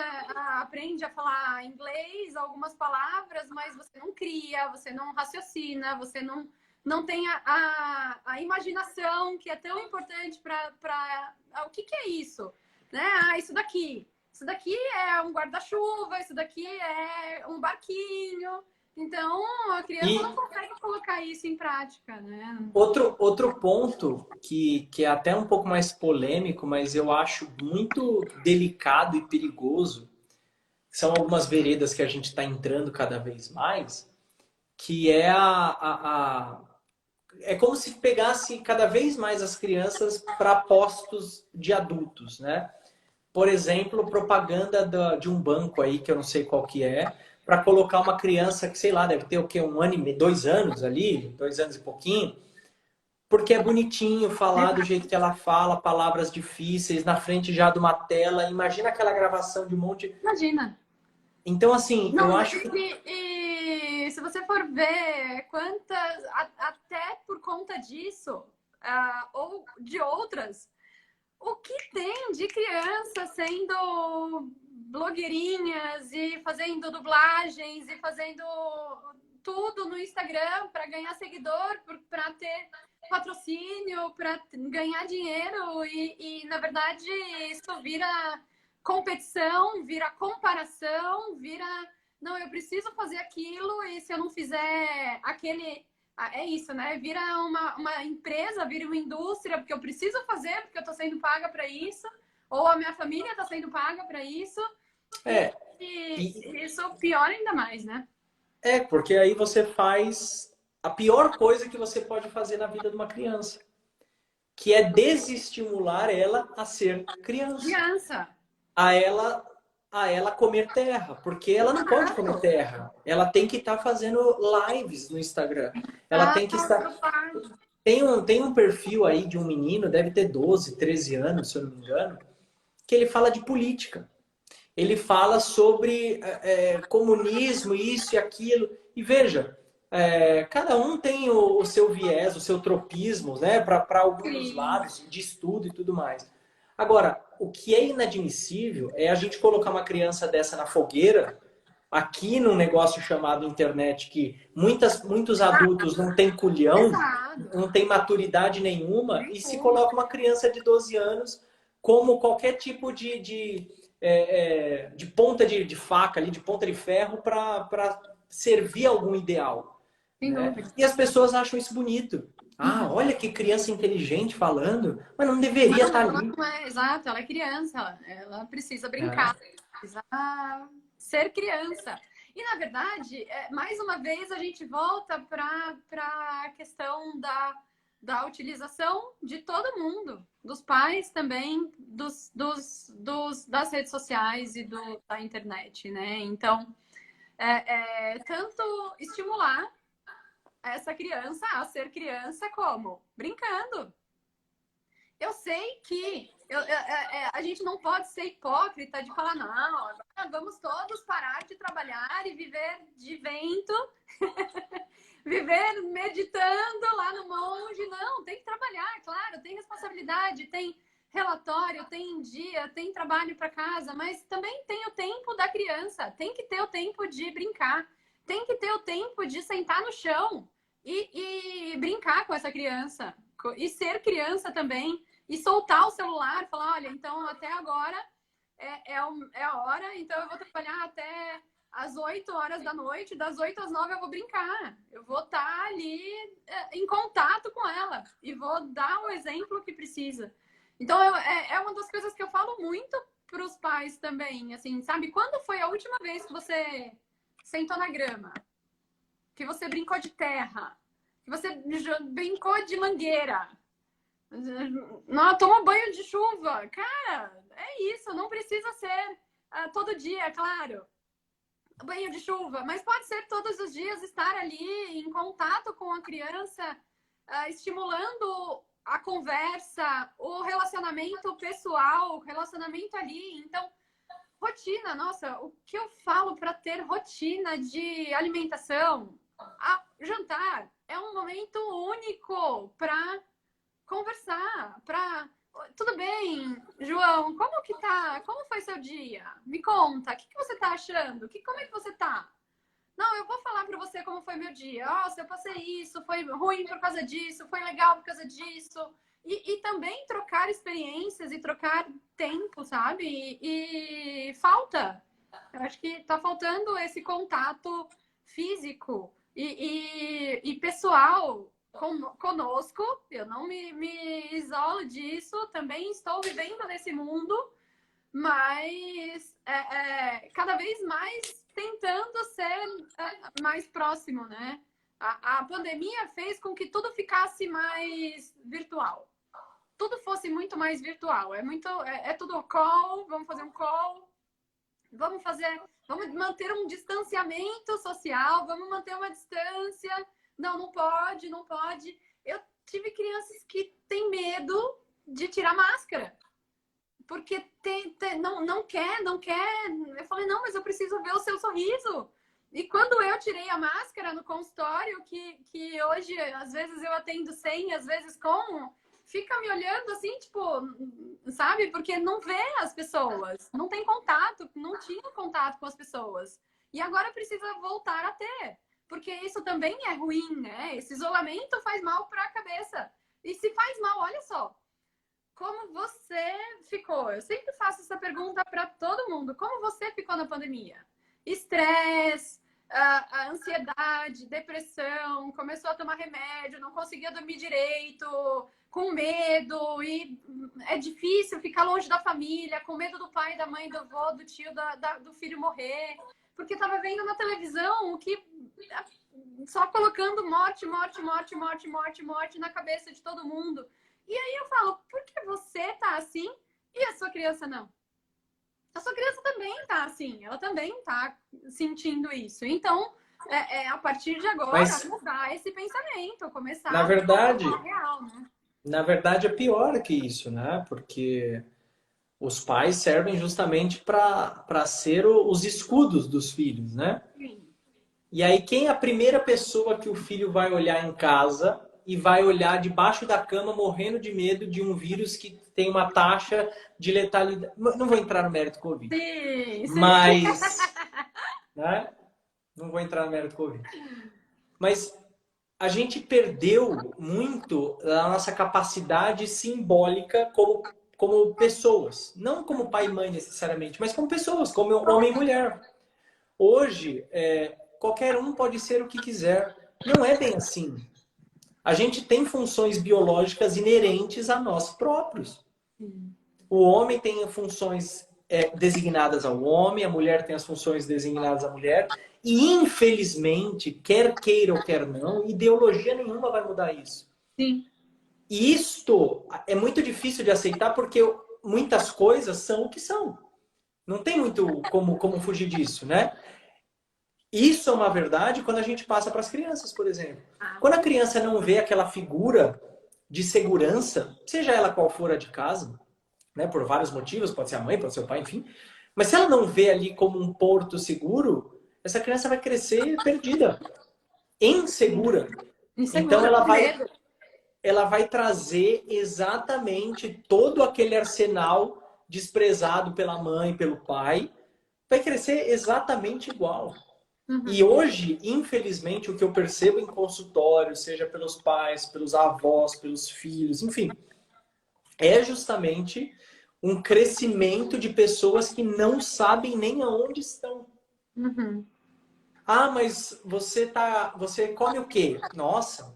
aprende a falar inglês, algumas palavras, mas você não cria, você não raciocina, você não tem a imaginação que é tão importante para o que é isso? Né? Isso daqui. Isso daqui é um guarda-chuva, isso daqui é um barquinho. Então, a criança não E consegue colocar isso em prática, né? outro ponto que é até um pouco mais polêmico, mas eu acho muito delicado e perigoso, são algumas veredas que a gente está entrando cada vez mais, que é é como se pegasse cada vez mais as crianças para postos de adultos, né? Por exemplo, propaganda de um banco aí, que eu não sei qual que é, para colocar uma criança que, sei lá, deve ter o quê? Um ano e meio, 2 anos ali, 2 anos e pouquinho, porque é bonitinho falar do jeito que ela fala, palavras difíceis, na frente já de uma tela. Imagina aquela gravação de um monte. Imagina. Então, assim, eu Não, acho que. e se você for ver quantas, até por conta disso, ou de outras, o que tem de criança sendo blogueirinhas e fazendo dublagens e fazendo tudo no Instagram para ganhar seguidor, para ter patrocínio, para ganhar dinheiro na verdade, isso vira competição, vira comparação, vira não, eu preciso fazer aquilo e se eu não fizer aquele é isso, né? Vira uma empresa, vira uma indústria, porque eu preciso fazer, porque eu estou sendo paga para isso, ou a minha família está sendo paga para isso, e, É, e, e isso piora ainda mais, né? porque aí você faz a pior coisa que você pode fazer na vida de uma criança, que é desestimular ela a ser criança, Criança. a ela a ela comer terra, porque ela não pode comer Claro. terra. Ela tem que estar fazendo lives no Instagram. Ela Ah, tem que estar. pro pai. Tem um perfil aí de um menino, deve ter 12, 13 anos, se eu não me engano, que ele fala de política. Ele fala sobre comunismo, isso e aquilo. E veja, cada um tem o seu viés, o seu tropismo, né, para algum dos Sim. lados, de estudo e tudo mais. Agora, o que é inadmissível é a gente colocar uma criança dessa na fogueira, aqui num negócio chamado internet, que muitos adultos não têm culhão, Exato. não têm maturidade nenhuma, e se Nenhuma. coloca uma criança de 12 anos como qualquer tipo de ponta de faca ali, de ponta de ferro para servir algum ideal, Sem né? dúvida. E as pessoas acham isso bonito. Ah, olha que criança inteligente falando, mas não Mas deveria estar ela ali. não é, exato, ela é criança, ela precisa brincar, É. precisa ser criança. E, na verdade, mais uma vez a gente volta para a questão da utilização de todo mundo, dos pais também, das redes sociais e da internet, né? Então, tanto estimular essa criança a ser criança como brincando. Eu sei que a gente não pode ser hipócrita de falar, não, agora vamos todos parar de trabalhar e viver de vento, viver meditando lá no monte. Não, tem que trabalhar, claro, tem responsabilidade, tem relatório, tem dia, tem trabalho para casa, mas também tem o tempo da criança, tem que ter o tempo de brincar, tem que ter o tempo de sentar no chão e brincar com essa criança, e ser criança também e soltar o celular, falar, olha, então até agora é a hora, então eu vou trabalhar até às 8 horas da noite, das 8 às 9 eu vou brincar, eu vou estar ali em contato com ela e vou dar o exemplo que precisa. Então é uma das coisas que eu falo muito para os pais também, assim, sabe? Quando foi a última vez que você sentou na grama, que você brincou de terra, que você brincou de mangueira? Não, toma banho de chuva. Cara, é isso. Não precisa ser todo dia, claro. Banho de chuva. Mas pode ser todos os dias estar ali em contato com a criança, estimulando a conversa, o relacionamento pessoal, o relacionamento ali. Então, rotina. Nossa, o que eu falo para ter rotina de alimentação? Jantar é um momento único para conversar, para tudo bem, João, como que tá? Como foi seu dia? Me conta, o que você tá achando? Como é que você tá? Não, eu vou falar para você como foi meu dia. Nossa, eu passei isso, foi ruim por causa disso, foi legal por causa disso. E também trocar experiências e trocar tempo, sabe? E falta. Eu acho que tá faltando esse contato físico e pessoal conosco. Eu não me isolo disso, também estou vivendo nesse mundo, mas cada vez mais tentando ser mais próximo, né? A pandemia fez com que tudo ficasse mais virtual. Tudo fosse muito mais virtual. É tudo call, vamos fazer um call, vamos manter um distanciamento social, vamos manter uma distância. Não pode, não pode. Eu tive crianças que têm medo de tirar máscara. Porque não quer. Eu falei, não, mas eu preciso ver o seu sorriso. E quando eu tirei a máscara no consultório, que hoje, às vezes eu atendo sem, às vezes com, fica me olhando assim, tipo, sabe? Porque não vê as pessoas, não tem contato, não tinha contato com as pessoas. E agora precisa voltar a ter, porque isso também é ruim, né? Esse isolamento faz mal para a cabeça. E se faz mal, olha só, como você ficou? Eu sempre faço essa pergunta para todo mundo. Como você ficou na pandemia? Estresse, a ansiedade, depressão, começou a tomar remédio, não conseguia dormir direito, com medo, e é difícil ficar longe da família, com medo do pai, da mãe, do avô, do tio, do filho morrer, porque estava vendo na televisão o que só colocando morte na cabeça de todo mundo. E aí eu falo, por que você tá assim e a sua criança não? A sua criança também tá assim, ela também tá sentindo isso. Então, a partir de agora, mudar esse pensamento, começar na verdade, a real, né? na verdade é pior que isso, né? Porque os pais servem justamente para ser os escudos dos filhos, né? Sim. E aí, quem é a primeira pessoa que o filho vai olhar em casa e vai olhar debaixo da cama morrendo de medo de um vírus que tem uma taxa de letalidade? Não vou entrar no mérito Covid. Sim. Mas, né? Não vou entrar no mérito Covid. Mas a gente perdeu muito a nossa capacidade simbólica como pessoas. Não como pai e mãe necessariamente, mas como pessoas, como homem e mulher. Hoje, qualquer um pode ser o que quiser. Não é bem assim. A gente tem funções biológicas inerentes a nós próprios. O homem tem funções designadas ao homem, a mulher tem as funções designadas à mulher. E, infelizmente, quer queira ou quer não, ideologia nenhuma vai mudar isso. Sim. E isto é muito difícil de aceitar porque muitas coisas são o que são. Não tem muito como fugir disso, né? Isso é uma verdade quando a gente passa para as crianças, por exemplo. Quando a criança não vê aquela figura de segurança, seja ela qual for a de casa, né, por vários motivos, pode ser a mãe, pode ser o pai, enfim. Mas se ela não vê ali como um porto seguro, essa criança vai crescer perdida, insegura. Então ela vai trazer exatamente todo aquele arsenal desprezado pela mãe, pelo pai, vai crescer exatamente igual. Uhum. E hoje, infelizmente, o que eu percebo em consultório, seja pelos pais, pelos avós, pelos filhos, enfim, é justamente um crescimento de pessoas que não sabem nem aonde estão. Uhum. Ah, mas você come o quê? Nossa,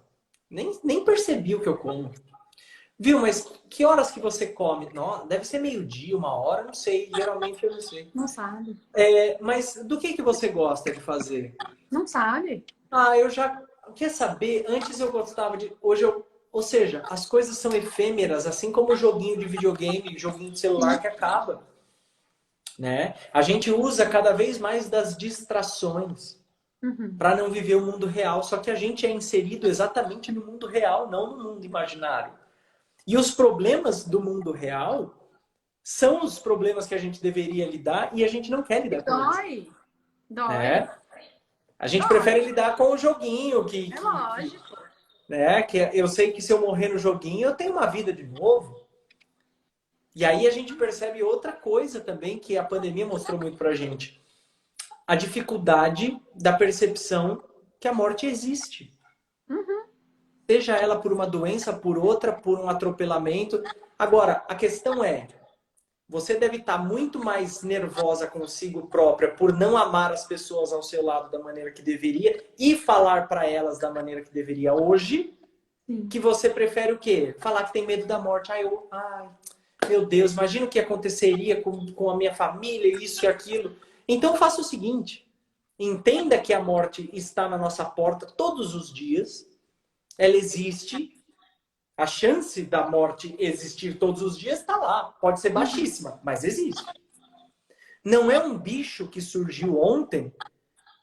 nem percebi o que eu como. Viu, mas que horas que você come? Não, deve ser meio-dia, 1 hora, não sei. Geralmente eu não sei. Não sabe. Mas do que você gosta de fazer? Não sabe. Ah, eu já... Quer saber? Antes eu gostava de... Hoje eu... Ou seja, as coisas são efêmeras, assim como o joguinho de videogame, joguinho de celular que acaba. Né? A gente usa cada vez mais das distrações para não viver o mundo real. Só que a gente é inserido exatamente no mundo real, não no mundo imaginário. E os problemas do mundo real são os problemas que a gente deveria lidar e a gente não quer lidar com eles. Dói. Né? A gente prefere lidar com o joguinho. É lógico. Que eu sei que se eu morrer no joguinho, eu tenho uma vida de novo. E aí a gente percebe outra coisa também que a pandemia mostrou muito pra gente. A dificuldade da percepção que a morte existe. Uhum. Seja ela por uma doença, por outra, por um atropelamento. Agora, a questão é, você deve estar muito mais nervosa consigo própria por não amar as pessoas ao seu lado da maneira que deveria e falar para elas da maneira que deveria hoje, Sim. que você prefere o quê? Falar que tem medo da morte. Ai, meu Deus, imagina o que aconteceria com a minha família, isso e aquilo. Então faça o seguinte, entenda que a morte está na nossa porta todos os dias, ela existe, a chance da morte existir todos os dias está lá. Pode ser baixíssima, mas existe. Não é um bicho que surgiu ontem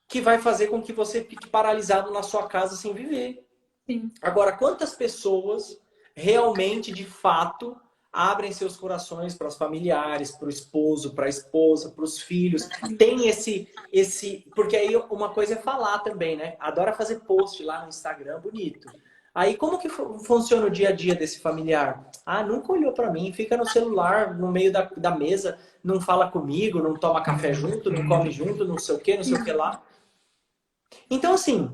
que vai fazer com que você fique paralisado na sua casa sem viver. Sim. Agora, quantas pessoas realmente, de fato, abrem seus corações para os familiares, para o esposo, para a esposa, para os filhos? Tem esse... Porque aí uma coisa é falar também, né? Adora fazer post lá no Instagram, bonito. Aí como que funciona o dia a dia desse familiar? Ah, nunca olhou para mim, fica no celular, no meio da mesa, não fala comigo, não toma café junto, não come junto, não sei o que lá. Então, assim,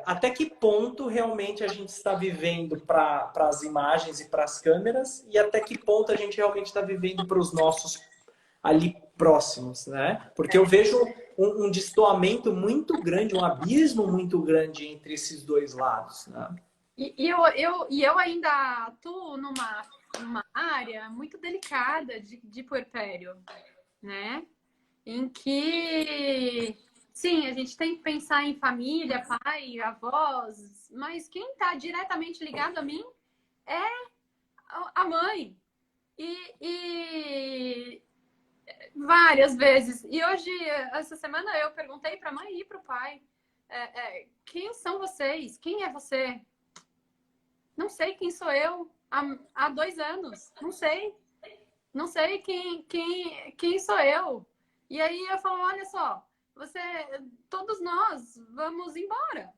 até que ponto realmente a gente está vivendo para as imagens e para as câmeras e até que ponto a gente realmente está vivendo para os nossos ali próximos, né? Porque eu vejo um destoamento muito grande, um abismo muito grande entre esses dois lados, né? E eu ainda atuo numa área muito delicada de puerpério, né? Em que, sim, a gente tem que pensar em família, pai, avós, mas quem está diretamente ligado a mim é a mãe. E várias vezes. E hoje, essa semana, eu perguntei para a mãe e para o pai: quem são vocês? Quem é você? Não sei quem sou eu há 2 anos. Não sei. Não sei quem sou eu. E aí eu falo, olha só, todos nós vamos embora.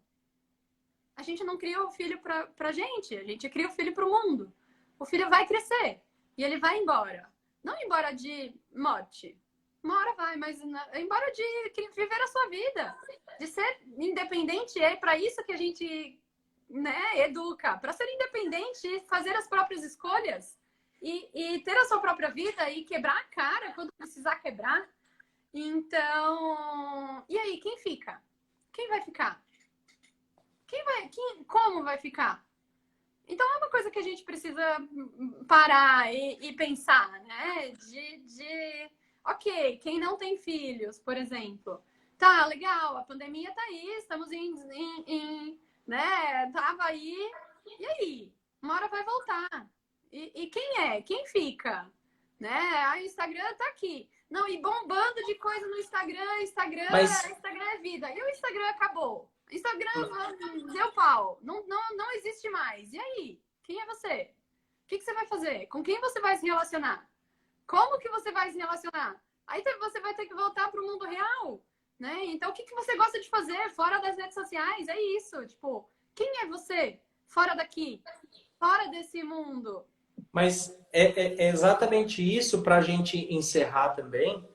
A gente não cria o filho pra gente, a gente cria o filho pro mundo. O filho vai crescer e ele vai embora. Não embora de morte. Uma hora vai, mas embora de viver a sua vida. De ser independente, é para isso que a gente, né, educa. Para ser independente, fazer as próprias escolhas. E ter a sua própria vida e quebrar a cara quando precisar quebrar. Então, e aí, quem fica? Quem vai ficar? Como vai ficar? Então é uma coisa que a gente precisa parar e pensar, né? Ok, quem não tem filhos, por exemplo. Tá, legal, a pandemia tá aí, estamos né? Tava aí, e aí? Uma hora vai voltar. E quem é? Quem fica? Né? A Instagram tá aqui. Não, e bombando de coisa no Instagram, Instagram é vida. E o Instagram acabou. Instagram deu pau. Não existe mais. E aí? Quem é você? O que você vai fazer? Com quem você vai se relacionar? Como que você vai se relacionar? Aí você vai ter que voltar para o mundo real, né? Então, o que você gosta de fazer fora das redes sociais? É isso. Tipo, quem é você fora daqui? Fora desse mundo? Mas é exatamente isso para a gente encerrar também.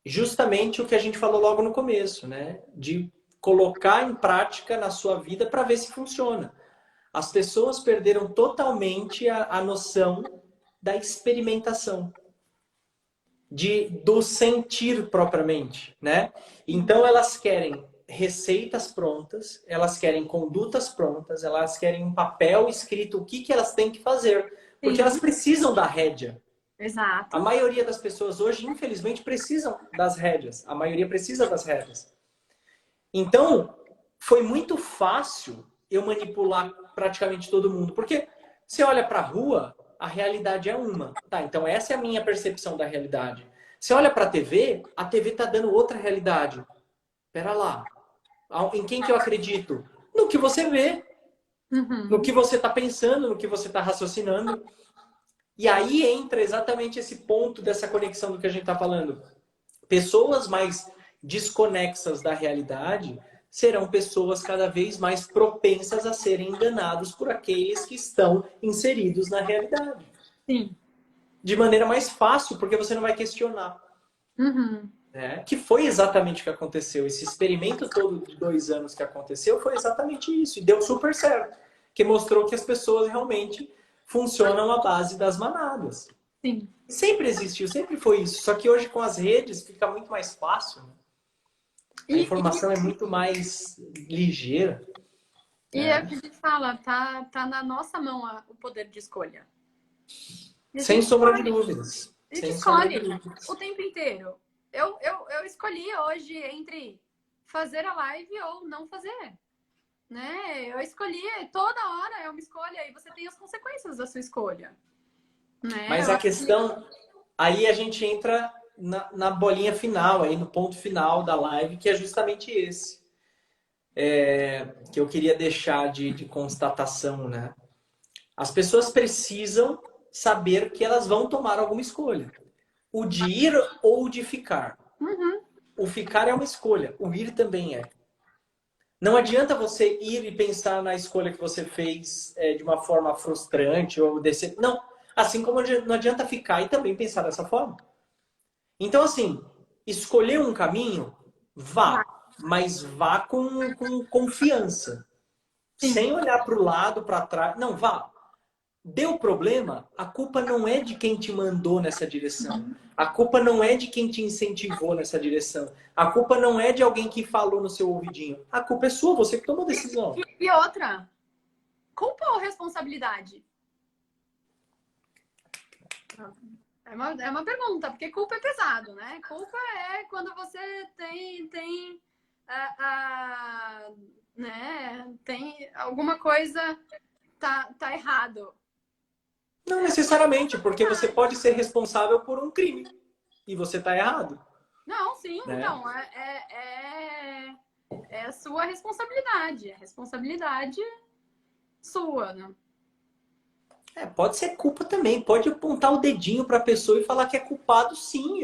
Justamente o que a gente falou logo no começo, né? De colocar em prática na sua vida para ver se funciona. As pessoas perderam totalmente a noção da experimentação, do sentir propriamente, né? Então elas querem receitas prontas, elas querem condutas prontas, elas querem um papel escrito o que elas têm que fazer, porque elas precisam da rédea. Exato. A maioria das pessoas hoje, infelizmente, precisam das rédeas. A maioria precisa das rédeas. Então, foi muito fácil eu manipular praticamente todo mundo. Porque você olha para a rua, a realidade é uma. Tá, então essa é a minha percepção da realidade. Você olha para a TV tá dando outra realidade. Pera lá. Em quem que eu acredito? No que você vê. No que você está pensando, no que você está raciocinando. E aí entra exatamente esse ponto dessa conexão do que a gente está falando. Pessoas mais desconexas da realidade serão pessoas cada vez mais propensas a serem enganados por aqueles que estão inseridos na realidade. Sim. De maneira mais fácil, porque você não vai questionar. Né? Que foi exatamente o que aconteceu. Esse experimento todo de 2 anos que aconteceu foi exatamente isso. E deu super certo. Que mostrou que as pessoas realmente funcionam à base das manadas. Sim. Sempre existiu, sempre foi isso. Só que hoje com as redes fica muito mais fácil, né? A informação é muito mais ligeira. E é o que a gente fala, tá na nossa mão o poder de escolha. Sem sombra de dúvidas. A gente Sem sombra de escolhe dúvidas. o tempo inteiro. Eu escolhi hoje entre fazer a live ou não fazer. Né? Eu escolhi, toda hora é uma escolha e você tem as consequências da sua escolha. Né? Mas a questão, aí a gente entra na bolinha final, aí no ponto final da live, que é justamente esse. Que eu queria deixar de constatação, né? As pessoas precisam saber que elas vão tomar alguma escolha. O de ir ou o de ficar. Uhum. O ficar é uma escolha, o ir também é. Não adianta você ir e pensar na escolha que você fez de uma forma frustrante ou descer. Não. Assim como não adianta ficar e também pensar dessa forma. Então, assim, escolher um caminho, vá. Mas vá com confiança. Sim. Sem olhar para o lado, para trás. Não, vá. Deu problema, a culpa não é de quem te mandou nessa direção. A culpa não é de quem te incentivou nessa direção. A culpa não é de alguém que falou no seu ouvidinho. A culpa é sua, você que tomou a decisão. E outra, culpa ou responsabilidade? É uma pergunta, porque culpa é pesado, né? Culpa é quando você né, tem alguma coisa tá errado. Não necessariamente, porque você pode ser responsável por um crime e você está errado. Não, sim, né? então, é a sua responsabilidade, é a responsabilidade sua, né? Pode ser culpa também, pode apontar o dedinho para a pessoa e falar que é culpado, sim.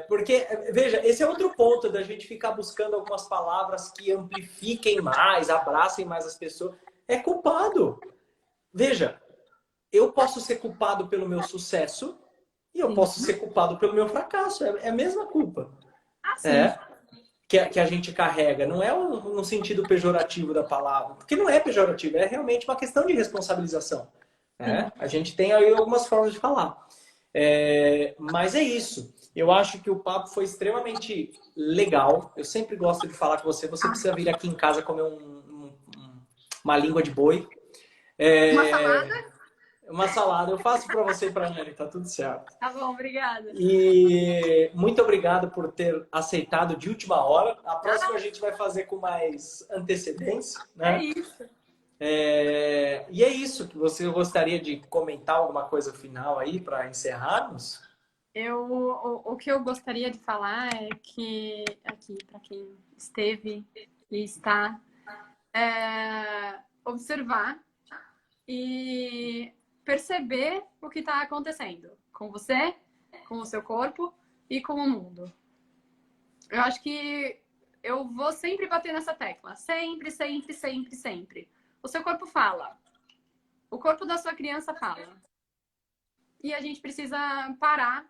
Porque, veja, esse é outro ponto da gente ficar buscando algumas palavras que amplifiquem mais, abracem mais as pessoas. É culpado. Veja, eu posso ser culpado pelo meu sucesso e eu posso ser culpado pelo meu fracasso. É a mesma culpa. Que a gente carrega. Não é no sentido pejorativo da palavra. Porque não é pejorativo, é realmente uma questão de responsabilização. A gente tem aí algumas formas de falar. Mas é isso. Eu acho que o papo foi extremamente legal. Eu sempre gosto de falar com você. Você precisa vir aqui em casa comer uma língua de boi. Uma salada? Uma salada. Eu faço para você e para a Nani, tá tudo certo. Tá bom, obrigada. E muito obrigado por ter aceitado de última hora. A próxima a gente vai fazer com mais antecedência, né? É isso. E é isso. Que você gostaria de comentar alguma coisa final aí para encerrarmos? O que eu gostaria de falar é que, aqui, para quem esteve e está, observar e perceber o que está acontecendo com você, com o seu corpo e com o mundo. Eu acho que eu vou sempre bater nessa tecla. Sempre, sempre, sempre, sempre. O seu corpo fala. O corpo da sua criança fala. E a gente precisa parar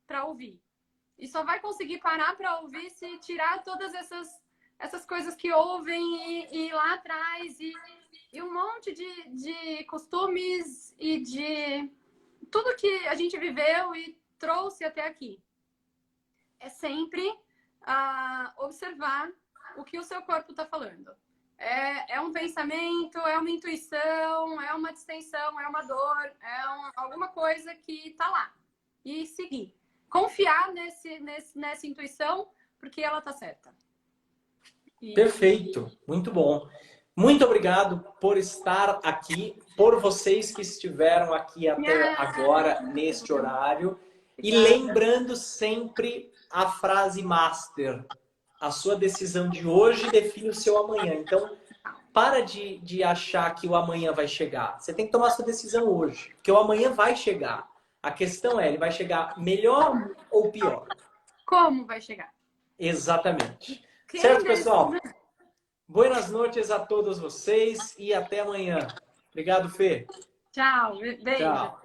para ouvir. E só vai conseguir parar para ouvir se tirar todas essas coisas que ouvem e lá atrás e um monte de costumes e de tudo que a gente viveu e trouxe até aqui. É sempre observar o que o seu corpo está falando. É um pensamento, é uma intuição, é uma distensão, é uma dor, alguma coisa que está lá. E seguir. Confiar nessa intuição, porque ela está certa. Perfeito, muito bom. Muito obrigado por estar aqui, por vocês que estiveram aqui até agora, neste horário. E lembrando sempre a frase master. A sua decisão de hoje define o seu amanhã. Então, para de achar que o amanhã vai chegar. Você tem que tomar a sua decisão hoje, porque o amanhã vai chegar. A questão é, ele vai chegar melhor ou pior? Como vai chegar? Exatamente. Certo, pessoal? Buenas noites a todos vocês e até amanhã. Obrigado, Fê. Tchau. Beijo. Tchau.